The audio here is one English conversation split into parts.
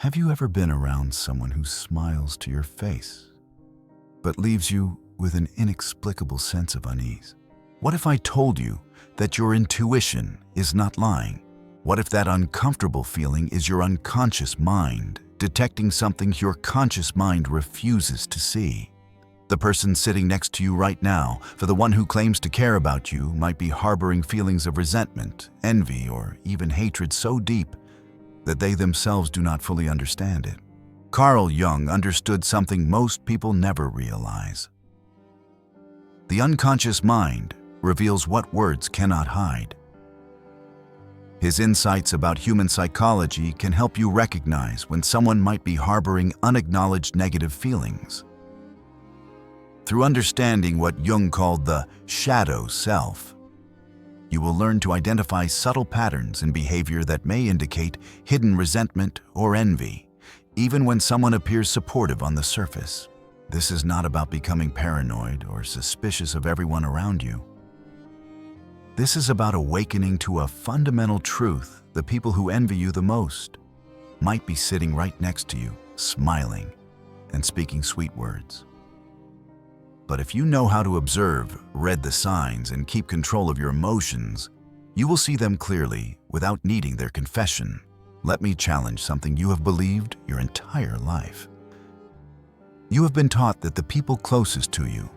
Have you ever been around someone who smiles to your face, but leaves you with an inexplicable sense of unease? What if I told you that your intuition is not lying? What if that uncomfortable feeling is your unconscious mind detecting something your conscious mind refuses to see? The person sitting next to you right now, for the one who claims to care about you, might be harboring feelings of resentment, envy, or even hatred so deep that they themselves do not fully understand it. Carl Jung understood something most people never realize. The unconscious mind reveals what words cannot hide. His insights about human psychology can help you recognize when someone might be harboring unacknowledged negative feelings. Through understanding what Jung called the shadow self, you will learn to identify subtle patterns in behavior that may indicate hidden resentment or envy, even when someone appears supportive on the surface. This is not about becoming paranoid or suspicious of everyone around you. This is about awakening to a fundamental truth: the people who envy you the most might be sitting right next to you, smiling and speaking sweet words. But if you know how to observe, read the signs, and keep control of your emotions, you will see them clearly without needing their confession. Let me challenge something you have believed your entire life. You have been taught that the people closest to you,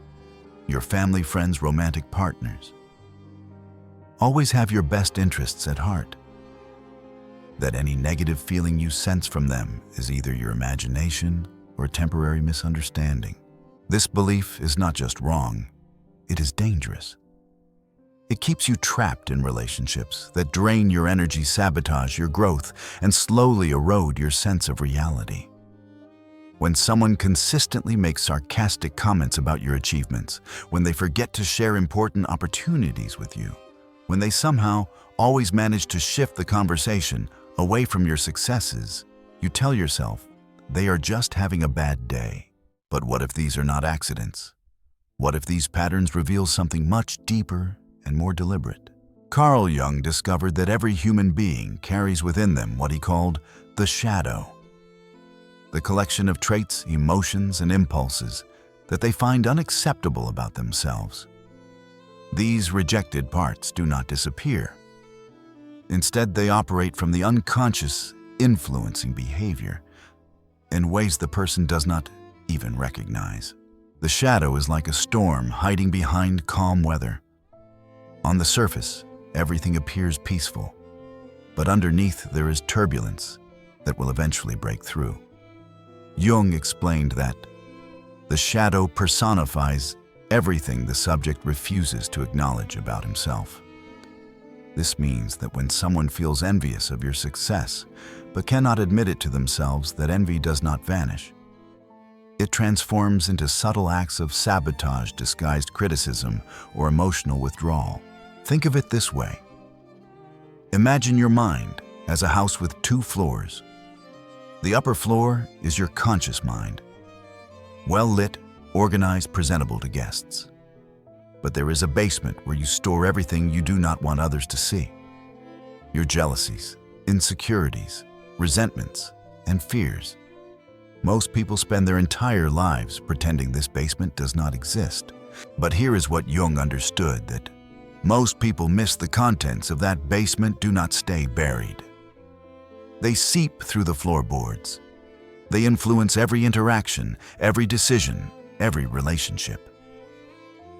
your family, friends, romantic partners, always have your best interests at heart. That any negative feeling you sense from them is either your imagination or a temporary misunderstanding. This belief is not just wrong, it is dangerous. It keeps you trapped in relationships that drain your energy, sabotage your growth, and slowly erode your sense of reality. When someone consistently makes sarcastic comments about your achievements, when they forget to share important opportunities with you, when they somehow always manage to shift the conversation away from your successes, you tell yourself they are just having a bad day. But what if these are not accidents? What if these patterns reveal something much deeper and more deliberate? Carl Jung discovered that every human being carries within them what he called the shadow, the collection of traits, emotions, and impulses that they find unacceptable about themselves. These rejected parts do not disappear. Instead, they operate from the unconscious, influencing behavior in ways the person does not even recognize. The shadow is like a storm hiding behind calm weather. On the surface, everything appears peaceful, but underneath there is turbulence that will eventually break through. Jung explained that the shadow personifies everything the subject refuses to acknowledge about himself. This means that when someone feels envious of your success, but cannot admit it to themselves, that envy does not vanish. It transforms into subtle acts of sabotage, disguised criticism, or emotional withdrawal. Think of it this way. Imagine your mind as a house with two floors. The upper floor is your conscious mind, well-lit, organized, presentable to guests. But there is a basement where you store everything you do not want others to see. Your jealousies, insecurities, resentments, and fears. Most people spend their entire lives pretending this basement does not exist. But here is what Jung understood: that most people miss the contents of that basement do not stay buried. They seep through the floorboards. They influence every interaction, every decision, every relationship.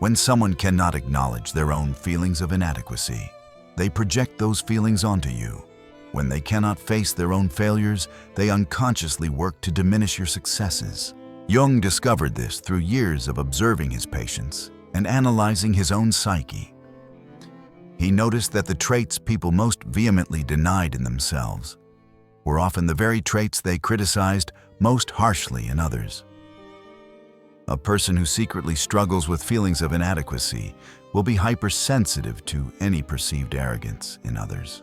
When someone cannot acknowledge their own feelings of inadequacy, they project those feelings onto you. When they cannot face their own failures, they unconsciously work to diminish your successes. Jung discovered this through years of observing his patients and analyzing his own psyche. He noticed that the traits people most vehemently denied in themselves were often the very traits they criticized most harshly in others. A person who secretly struggles with feelings of inadequacy will be hypersensitive to any perceived arrogance in others.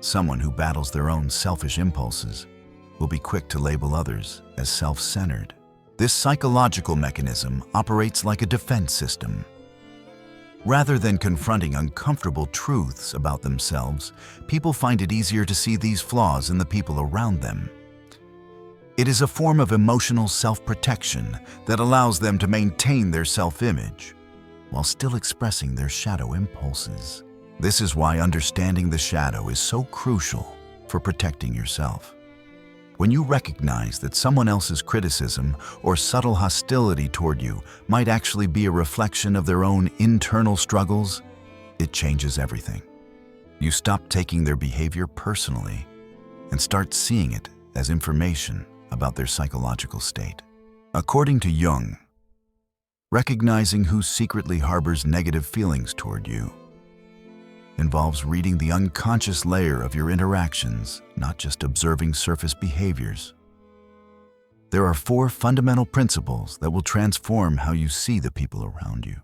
Someone who battles their own selfish impulses will be quick to label others as self-centered. This psychological mechanism operates like a defense system. Rather than confronting uncomfortable truths about themselves, people find it easier to see these flaws in the people around them. It is a form of emotional self-protection that allows them to maintain their self-image while still expressing their shadow impulses. This is why understanding the shadow is so crucial for protecting yourself. When you recognize that someone else's criticism or subtle hostility toward you might actually be a reflection of their own internal struggles, it changes everything. You stop taking their behavior personally and start seeing it as information about their psychological state. According to Jung, recognizing who secretly harbors negative feelings toward you involves reading the unconscious layer of your interactions, not just observing surface behaviors. There are 4 fundamental principles that will transform how you see the people around you.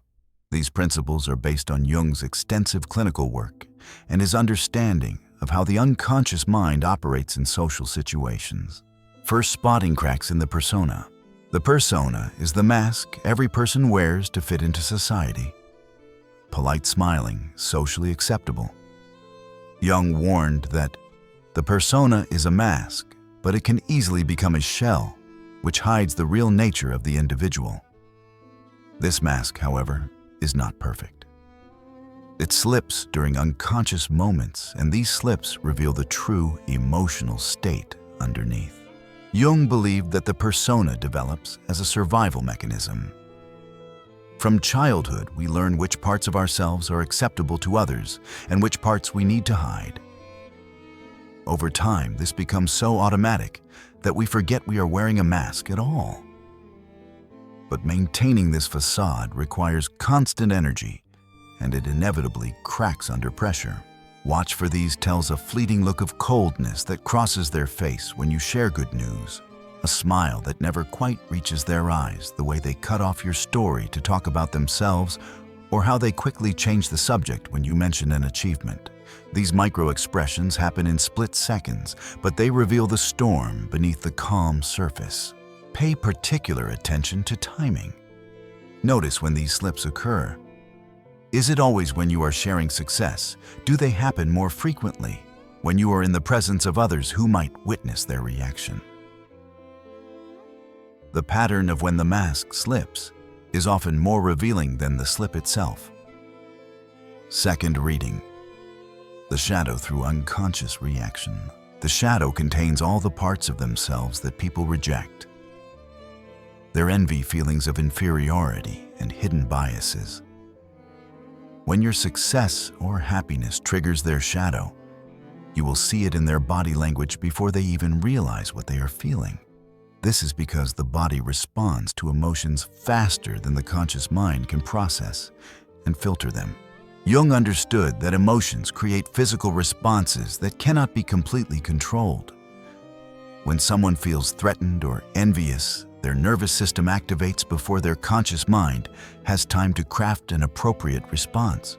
These principles are based on Jung's extensive clinical work and his understanding of how the unconscious mind operates in social situations. First, spotting cracks in the persona. The persona is the mask every person wears to fit into society. Polite smiling, socially acceptable. Jung warned that the persona is a mask, but it can easily become a shell, which hides the real nature of the individual. This mask, however, is not perfect. It slips during unconscious moments, and these slips reveal the true emotional state underneath. Jung believed that the persona develops as a survival mechanism. From childhood, we learn which parts of ourselves are acceptable to others and which parts we need to hide. Over time, this becomes so automatic that we forget we are wearing a mask at all. But maintaining this facade requires constant energy, and it inevitably cracks under pressure. Watch for these tells a fleeting look of coldness that crosses their face when you share good news. A smile that never quite reaches their eyes, the way they cut off your story to talk about themselves, or how they quickly change the subject when you mention an achievement. These micro-expressions happen in split seconds, but they reveal the storm beneath the calm surface. Pay particular attention to timing. Notice when these slips occur. Is it always when you are sharing success? Do they happen more frequently when you are in the presence of others who might witness their reaction? The pattern of when the mask slips is often more revealing than the slip itself. Second reading. The shadow through unconscious reaction. The shadow contains all the parts of themselves that people reject. Their envy, feelings of inferiority, and hidden biases. When your success or happiness triggers their shadow, you will see it in their body language before they even realize what they are feeling. This is because the body responds to emotions faster than the conscious mind can process and filter them. Jung understood that emotions create physical responses that cannot be completely controlled. When someone feels threatened or envious, their nervous system activates before their conscious mind has time to craft an appropriate response.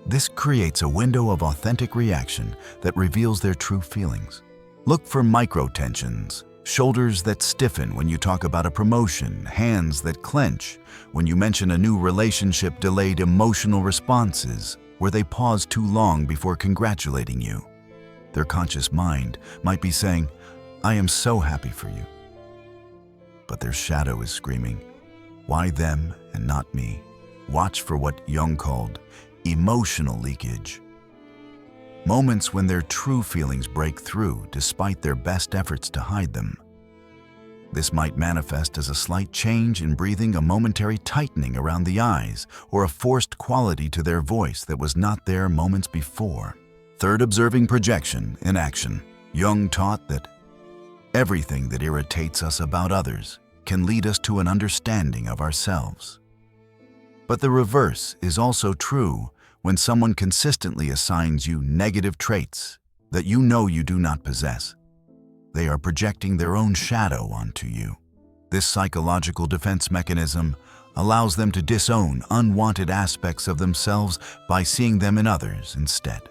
This creates a window of authentic reaction that reveals their true feelings. Look for micro-tensions. Shoulders that stiffen when you talk about a promotion, hands that clench when you mention a new relationship, delayed emotional responses where they pause too long before congratulating you. Their conscious mind might be saying, "I am so happy for you." But their shadow is screaming, "Why them and not me?" Watch for what Jung called emotional leakage. Moments when their true feelings break through despite their best efforts to hide them. This might manifest as a slight change in breathing, a momentary tightening around the eyes, or a forced quality to their voice that was not there moments before. Third, observing projection in action. Jung taught that everything that irritates us about others can lead us to an understanding of ourselves. But the reverse is also true. When someone consistently assigns you negative traits that you know you do not possess, they are projecting their own shadow onto you. This psychological defense mechanism allows them to disown unwanted aspects of themselves by seeing them in others instead.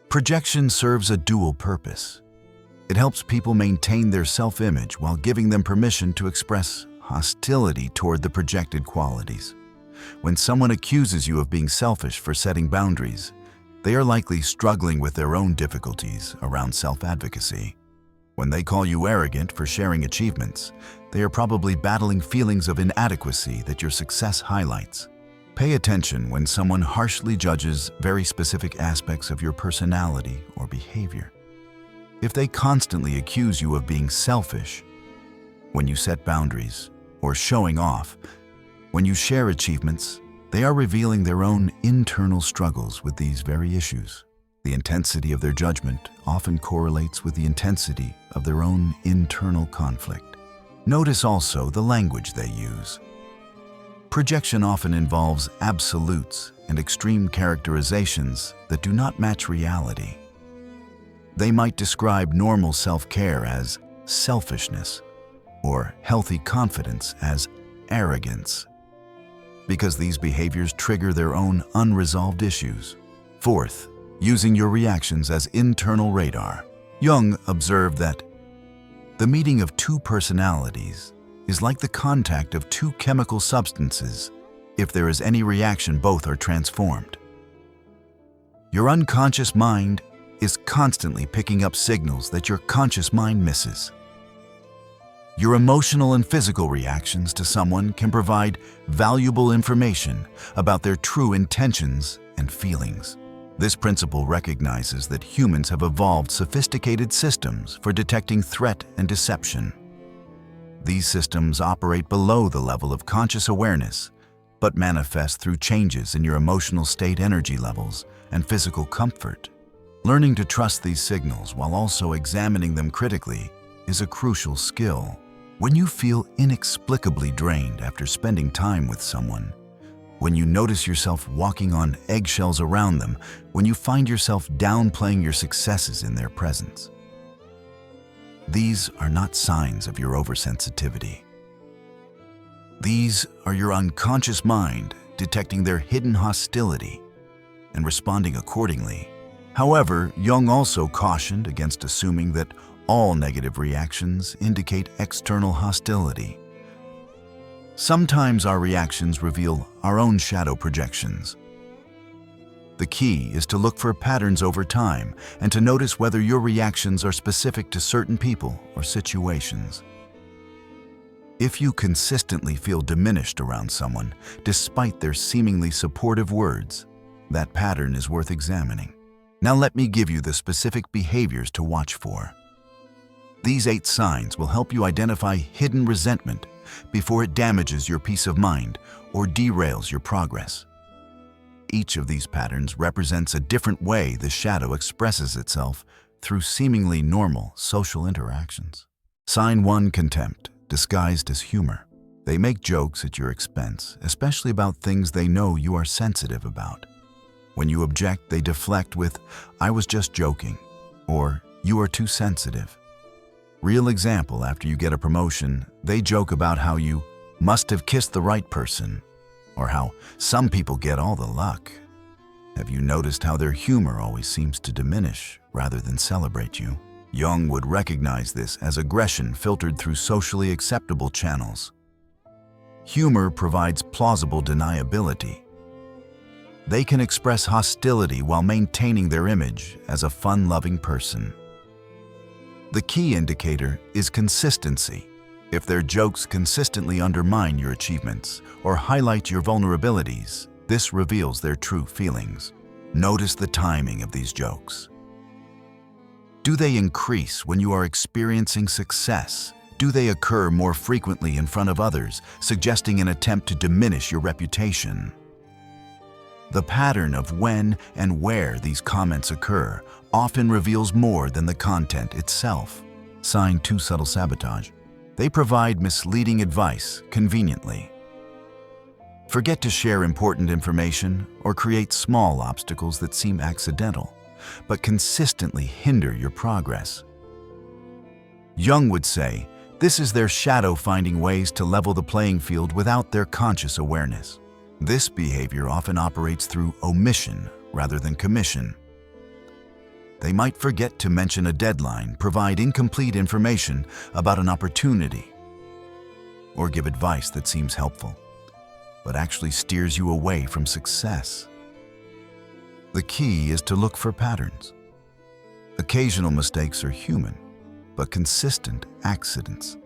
Projection serves a dual purpose. It helps people maintain their self-image while giving them permission to express hostility toward the projected qualities. When someone accuses you of being selfish for setting boundaries, they are likely struggling with their own difficulties around self-advocacy. When they call you arrogant for sharing achievements, they are probably battling feelings of inadequacy that your success highlights. Pay attention when someone harshly judges very specific aspects of your personality or behavior. If they constantly accuse you of being selfish when you set boundaries or showing off when you share achievements, they are revealing their own internal struggles with these very issues. The intensity of their judgment often correlates with the intensity of their own internal conflict. Notice also the language they use. Projection often involves absolutes and extreme characterizations that do not match reality. They might describe normal self-care as selfishness or healthy confidence as arrogance, because these behaviors trigger their own unresolved issues. Fourth, using your reactions as internal radar. Jung observed that the meeting of two personalities is like the contact of two chemical substances. If there is any reaction, both are transformed. Your unconscious mind is constantly picking up signals that your conscious mind misses. Your emotional and physical reactions to someone can provide valuable information about their true intentions and feelings. This principle recognizes that humans have evolved sophisticated systems for detecting threat and deception. These systems operate below the level of conscious awareness, but manifest through changes in your emotional state, energy levels, and physical comfort. Learning to trust these signals while also examining them critically is a crucial skill. When you feel inexplicably drained after spending time with someone, when you notice yourself walking on eggshells around them, when you find yourself downplaying your successes in their presence, these are not signs of your oversensitivity. These are your unconscious mind detecting their hidden hostility and responding accordingly. However, Jung also cautioned against assuming that all negative reactions indicate external hostility. Sometimes our reactions reveal our own shadow projections. The key is to look for patterns over time and to notice whether your reactions are specific to certain people or situations. If you consistently feel diminished around someone, despite their seemingly supportive words, that pattern is worth examining. Now let me give you the specific behaviors to watch for. These 8 signs will help you identify hidden resentment before it damages your peace of mind or derails your progress. Each of these patterns represents a different way the shadow expresses itself through seemingly normal social interactions. Sign 1: contempt, disguised as humor. They make jokes at your expense, especially about things they know you are sensitive about. When you object, they deflect with, "I was just joking," or "You are too sensitive." Real example, after you get a promotion, they joke about how you must have kissed the right person, or how some people get all the luck. Have you noticed how their humor always seems to diminish rather than celebrate you? Jung would recognize this as aggression filtered through socially acceptable channels. Humor provides plausible deniability. They can express hostility while maintaining their image as a fun-loving person. The key indicator is consistency. If their jokes consistently undermine your achievements or highlight your vulnerabilities, this reveals their true feelings. Notice the timing of these jokes. Do they increase when you are experiencing success? Do they occur more frequently in front of others, suggesting an attempt to diminish your reputation? The pattern of when and where these comments occur often reveals more than the content itself. Sign 2: subtle sabotage. They provide misleading advice conveniently. Forget to share important information or create small obstacles that seem accidental, but consistently hinder your progress. Jung would say, this is their shadow finding ways to level the playing field without their conscious awareness. This behavior often operates through omission rather than commission. They might forget to mention a deadline, provide incomplete information about an opportunity, or give advice that seems helpful. but actually steers you away from success. The key is to look for patterns. Occasional mistakes are human, but consistent accidents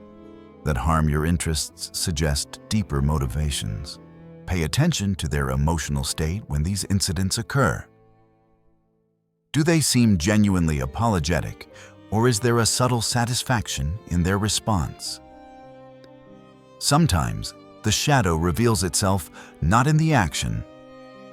that harm your interests suggest deeper motivations. Pay attention to their emotional state when these incidents occur. Do they seem genuinely apologetic, or is there a subtle satisfaction in their response? Sometimes, the shadow reveals itself not in the action,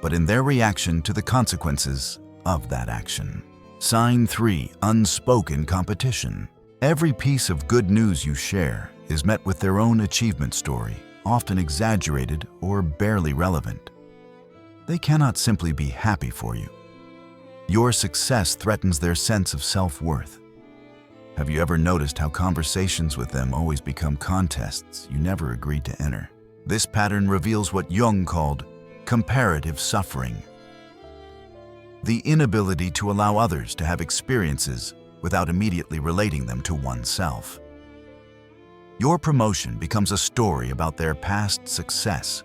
but in their reaction to the consequences of that action. Sign 3. Unspoken competition. Every piece of good news you share is met with their own achievement story, often exaggerated or barely relevant. They cannot simply be happy for you. Your success threatens their sense of self-worth. Have you ever noticed how conversations with them always become contests you never agreed to enter? This pattern reveals what Jung called comparative suffering. The inability to allow others to have experiences without immediately relating them to oneself. Your promotion becomes a story about their past success.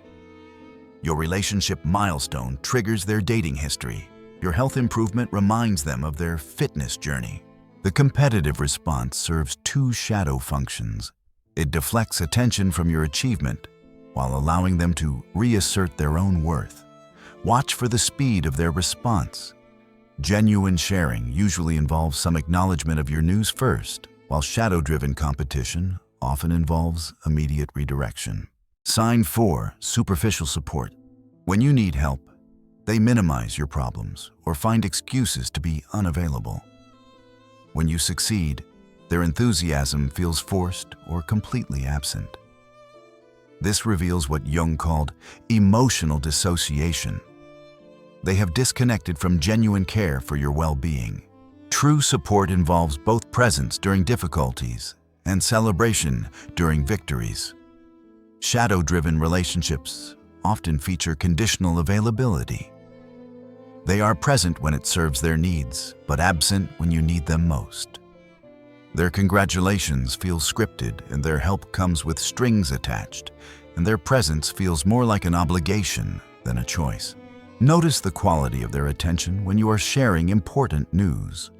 Your relationship milestone triggers their dating history. Your health improvement reminds them of their fitness journey. The competitive response serves two shadow functions. It deflects attention from your achievement while allowing them to reassert their own worth. Watch for the speed of their response. Genuine sharing usually involves some acknowledgement of your news first, while shadow-driven competition often involves immediate redirection. Sign 4. Superficial support. When you need help, they minimize your problems or find excuses to be unavailable. When you succeed, their enthusiasm feels forced or completely absent. This reveals what Jung called emotional dissociation. They have disconnected from genuine care for your well-being. True support involves both presence during difficulties and celebration during victories. Shadow-driven relationships often feature conditional availability. They are present when it serves their needs, but absent when you need them most. Their congratulations feel scripted, and their help comes with strings attached, and their presence feels more like an obligation than a choice. Notice the quality of their attention when you are sharing important news.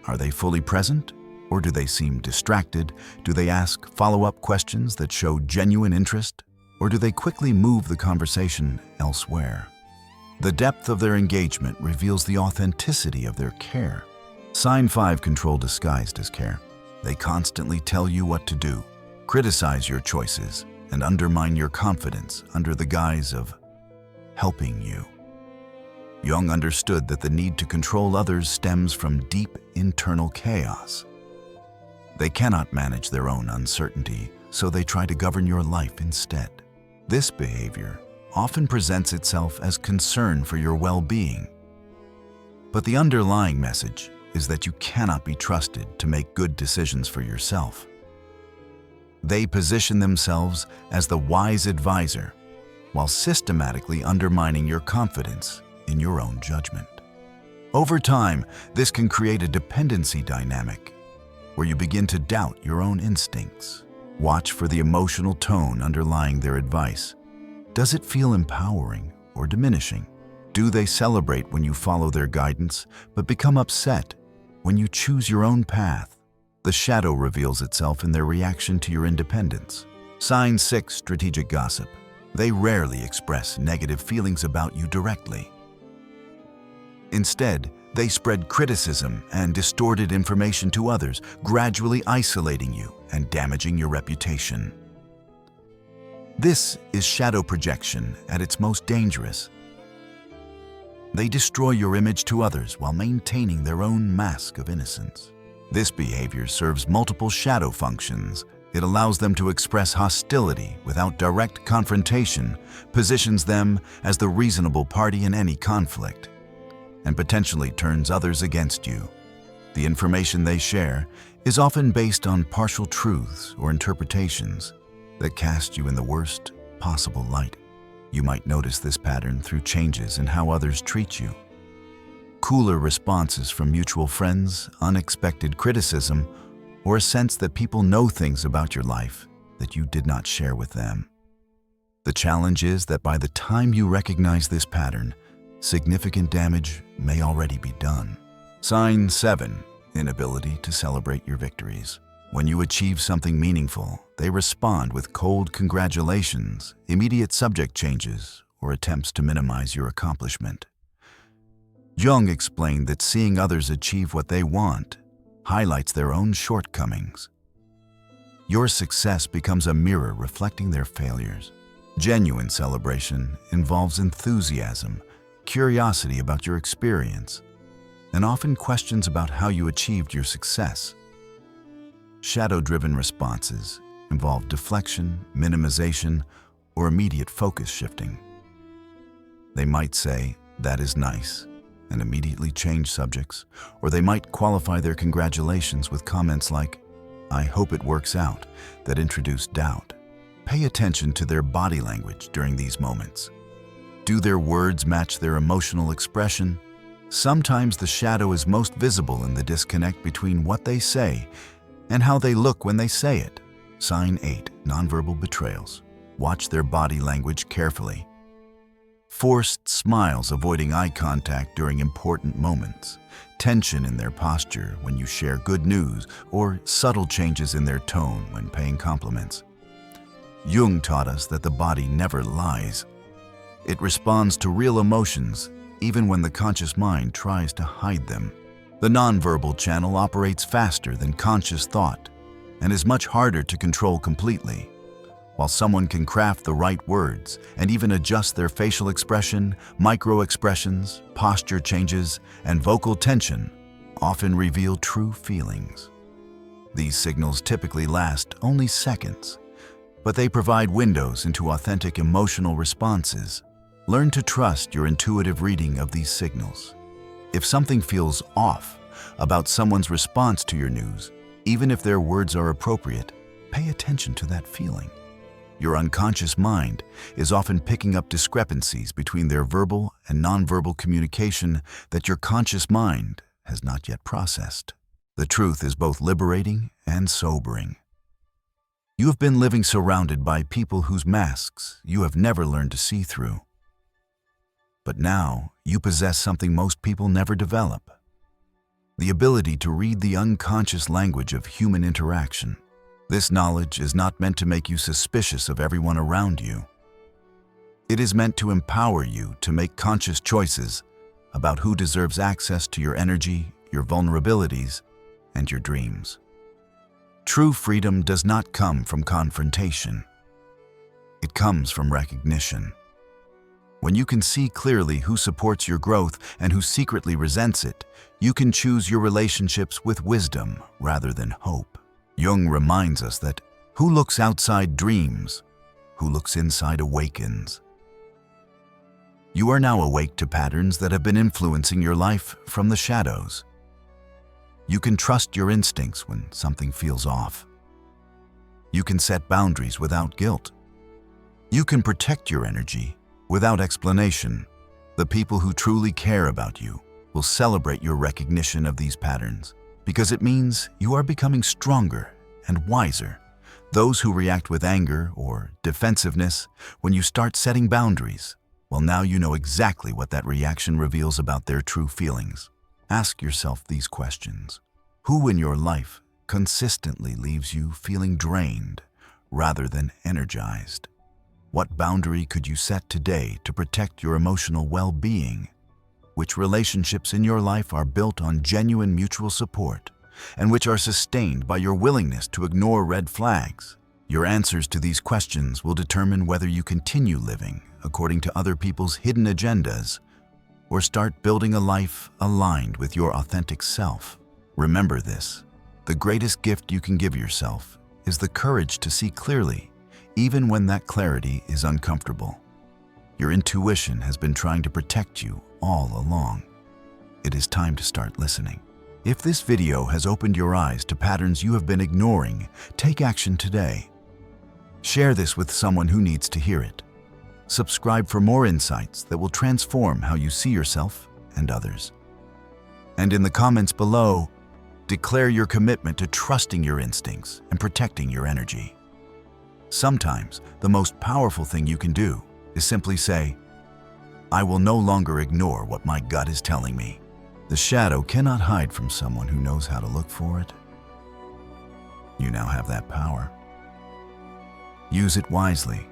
Are they fully present, or do they seem distracted? Do they ask follow-up questions that show genuine interest, or do they quickly move the conversation elsewhere? The depth of their engagement reveals the authenticity of their care. Sign 5. Control disguised as care. They constantly tell you what to do, criticize your choices, and undermine your confidence under the guise of helping you. Jung understood that the need to control others stems from deep internal chaos. They cannot manage their own uncertainty, so they try to govern your life instead. This behavior often presents itself as concern for your well-being. But the underlying message is that you cannot be trusted to make good decisions for yourself. They position themselves as the wise advisor, while systematically undermining your confidence in your own judgment. Over time, this can create a dependency dynamic where you begin to doubt your own instincts. Watch for the emotional tone underlying their advice. Does it feel empowering or diminishing? Do they celebrate when you follow their guidance, but become upset when you choose your own path? The shadow reveals itself in their reaction to your independence. Sign 6. Strategic gossip. They rarely express negative feelings about you directly. Instead, they spread criticism and distorted information to others, gradually isolating you and damaging your reputation. This is shadow projection at its most dangerous. They destroy your image to others while maintaining their own mask of innocence. This behavior serves multiple shadow functions. It allows them to express hostility without direct confrontation, positions them as the reasonable party in any conflict, and potentially turns others against you. The information they share is often based on partial truths or interpretations that cast you in the worst possible light. You might notice this pattern through changes in how others treat you. Cooler responses from mutual friends, unexpected criticism, or a sense that people know things about your life that you did not share with them. The challenge is that by the time you recognize this pattern, significant damage may already be done. Sign 7. Inability to celebrate your victories. When you achieve something meaningful, they respond with cold congratulations, immediate subject changes, or attempts to minimize your accomplishment. Jung explained that seeing others achieve what they want highlights their own shortcomings. Your success becomes a mirror reflecting their failures. Genuine celebration involves enthusiasm, curiosity about your experience, and often questions about how you achieved your success. Shadow-driven responses involve deflection, minimization, or immediate focus shifting. They might say, "That is nice," and immediately change subjects, or they might qualify their congratulations with comments like, "I hope it works out," that introduce doubt. Pay attention to their body language during these moments. Do their words match their emotional expression? Sometimes the shadow is most visible in the disconnect between what they say and how they look when they say it. Sign 8. Nonverbal betrayals. Watch their body language carefully. Forced smiles avoiding eye contact during important moments, tension in their posture when you share good news, or subtle changes in their tone when paying compliments. Jung taught us that the body never lies. It responds to real emotions, even when the conscious mind tries to hide them. The nonverbal channel operates faster than conscious thought and is much harder to control completely. While someone can craft the right words and even adjust their facial expression, micro-expressions, posture changes, and vocal tension often reveal true feelings. These signals typically last only seconds, but they provide windows into authentic emotional responses. Learn to trust your intuitive reading of these signals. If something feels off about someone's response to your news, even if their words are appropriate, pay attention to that feeling. Your unconscious mind is often picking up discrepancies between their verbal and nonverbal communication that your conscious mind has not yet processed. The truth is both liberating and sobering. You have been living surrounded by people whose masks you have never learned to see through. But now, you possess something most people never develop: the ability to read the unconscious language of human interaction. This knowledge is not meant to make you suspicious of everyone around you. It is meant to empower you to make conscious choices about who deserves access to your energy, your vulnerabilities, and your dreams. True freedom does not come from confrontation. It comes from recognition. When you can see clearly who supports your growth and who secretly resents it, you can choose your relationships with wisdom rather than hope. Jung reminds us that who looks outside dreams, who looks inside awakens. You are now awake to patterns that have been influencing your life from the shadows. You can trust your instincts when something feels off. You can set boundaries without guilt. You can protect your energy without explanation. The people who truly care about you will celebrate your recognition of these patterns because it means you are becoming stronger and wiser. Those who react with anger or defensiveness when you start setting boundaries, well, now you know exactly what that reaction reveals about their true feelings. Ask yourself these questions. Who in your life consistently leaves you feeling drained rather than energized? What boundary could you set today to protect your emotional well-being? Which relationships in your life are built on genuine mutual support and which are sustained by your willingness to ignore red flags? Your answers to these questions will determine whether you continue living according to other people's hidden agendas or start building a life aligned with your authentic self. Remember this: the greatest gift you can give yourself is the courage to see clearly, even when that clarity is uncomfortable. Your intuition has been trying to protect you all along. It is time to start listening. If this video has opened your eyes to patterns you have been ignoring, take action today. Share this with someone who needs to hear it. Subscribe for more insights that will transform how you see yourself and others. And in the comments below, declare your commitment to trusting your instincts and protecting your energy. Sometimes, the most powerful thing you can do is simply say, "I will no longer ignore what my gut is telling me." The shadow cannot hide from someone who knows how to look for it. You now have that power. Use it wisely.